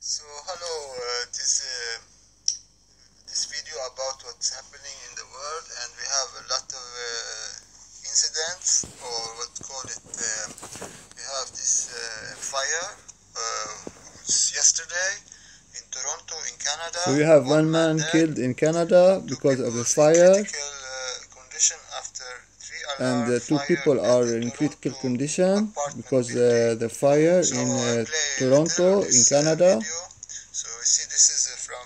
So hello, this video about what's happening in the world, and we have a lot of incidents, or what call it. We have this fire, yesterday in Toronto, in Canada. So you have one man killed in Canada because of the fire, condition after and two people are in critical condition because the fire in Toronto, in Canada. So you see, this is from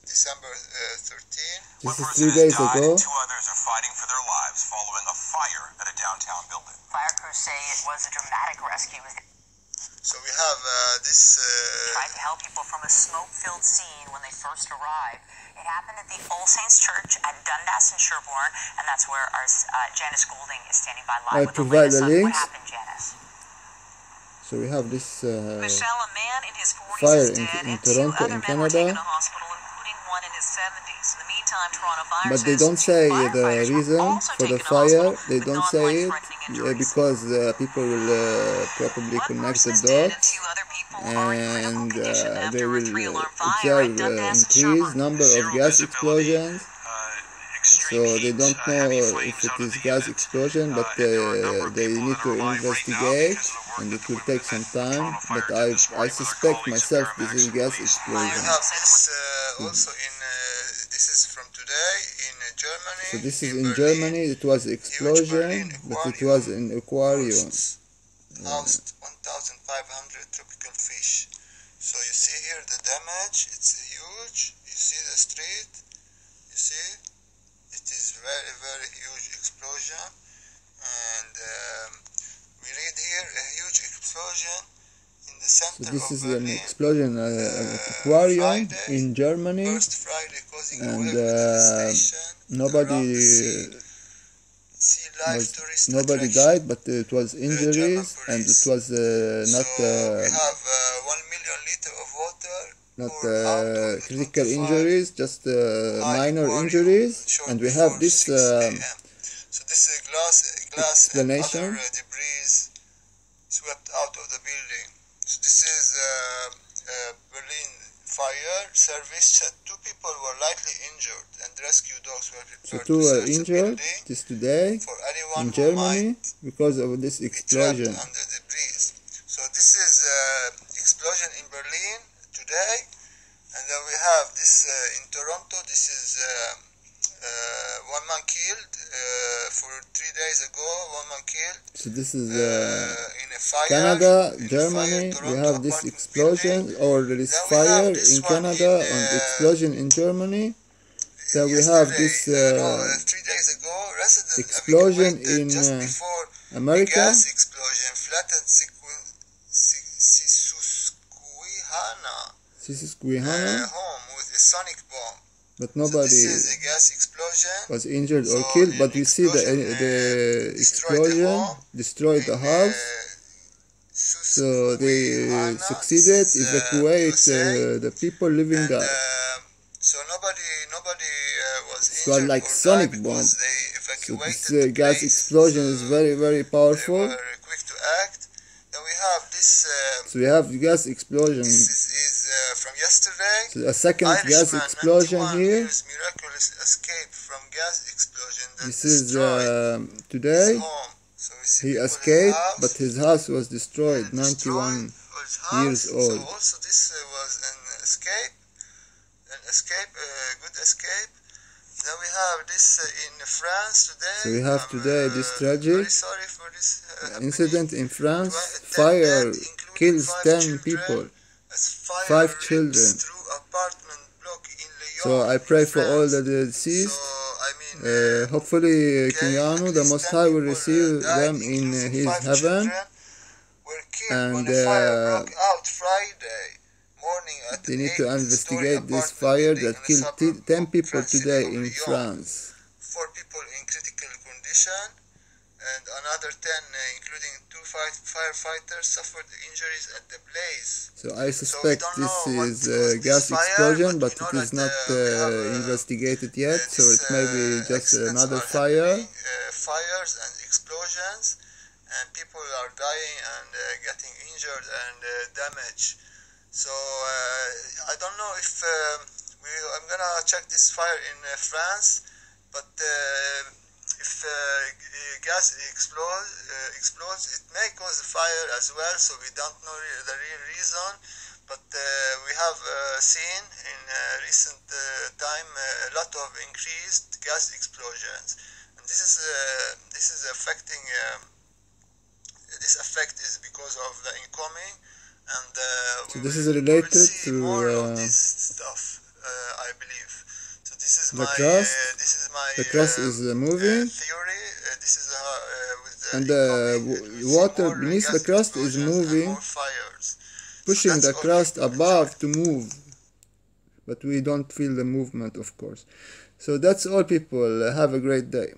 December 13. This is 3 days ago. Two others are fighting for their lives following a fire at a downtown building. Fire crews say it was a dramatic rescue. So we have this... tried to help people from a smoke-filled scene when they first arrived. It happened at the All Saints Church at Dundas in Sherborne, and that's where our Janice Goulding is standing by live with the latest on what happened, Janice. So we have this Michelle, a man in his 40s fire is dead, in and Toronto, two other in men were taken Canada. to hospital, including one in his 70s. In the meantime, Toronto Fire But they don't say the reason for the fire. They don't say it because people will probably connect the dots, and they will observe increased number of gas explosions. So they don't know if it is gas explosion, but they need to investigate, and it will take some time. But I suspect myself this is gas explosion. We have this also in this is from today in Germany. So this is in Germany. It was explosion, but it was an aquarium. Housed 1,500 tropical fish. So you see here the damage. It's huge. You see the street. You see, it is very huge explosion. And we read here a huge explosion in the center of This is Berlin. an explosion aquarium in Germany, First Friday, causing and nobody died, but it was injuries, and it was not we have 1 million liters of water, not critical injuries, just minor injuries. And we have this so this is glass explanation. and other debris swept out of the building. So this is Berlin fire service. Two people were lightly injured, and rescue dogs were So prepared two to were search injured the building this today for anyone in Germany because of this trapped explosion. under debris. So this is explosion in Berlin today, and then we have this in Toronto. This is one man killed for 3 days ago. One man killed. So this is in a fire. Canada, in Germany. Toronto We have this apartment explosion, building. or there is Then we fire have this in one Canada in, and explosion in Germany. Then we have this 3 days ago, resident explosion evacuated in just before America. the gas explosion flattened Susquehanna, home with a sonic bomb. but So nobody this is a gas explosion. was injured or So killed. But the you see the explosion destroyed the house. So they succeeded evacuate the people living there. So nobody was It injured was like or sonic died bomb. because they So evacuated this the gas place. explosion is very They powerful. were quick to act. Then we have this. So we have gas explosion. This is from yesterday. So a second gas Irishman, explosion 91 here. years, miraculously escaped from gas explosion that This is destroyed today. his home. So we see He people in escaped, house, but his house was destroyed. destroyed 91 his years house. old. So also this was an escape, good escape. Then we have this in France today. So we have today this tragic Very sorry for this incident in France. 10 Fire dead, including kills 5 10 children, people. as fire 5 rips children. through apartment block in Lyon, So I pray in for all France. the deceased. So, I mean, Hopefully King at Anu, the least Most 10 High, will people, receive died, them in including His 5 heaven. children were killed And when a fire broke out Friday morning at they need an to 8-story investigate this apartment fire building that in a killed suburb 10 of people today Lyon. in France. 4 people in critical condition, and another 10, including 2 firefighters, suffered injuries at the blaze. So I suspect this is gas explosion, but it is not investigated yet, so it may be just another fire. Fires and explosions, and people are dying and getting injured and damaged. So if I'm gonna check this fire in France, but if gas explodes, it may cause a fire as well, so we don't know the real reason, but we have seen in recent time a lot of increased gas explosions, and this is affecting this effect is because of the incoming, and so this is related see to more of this stuff, I believe. So this is the crust. The crust is moving, theory. This is with the and the water beneath the crust is moving, pushing the crust above to move, but we don't feel the movement, of course. So that's all, people. Have a great day.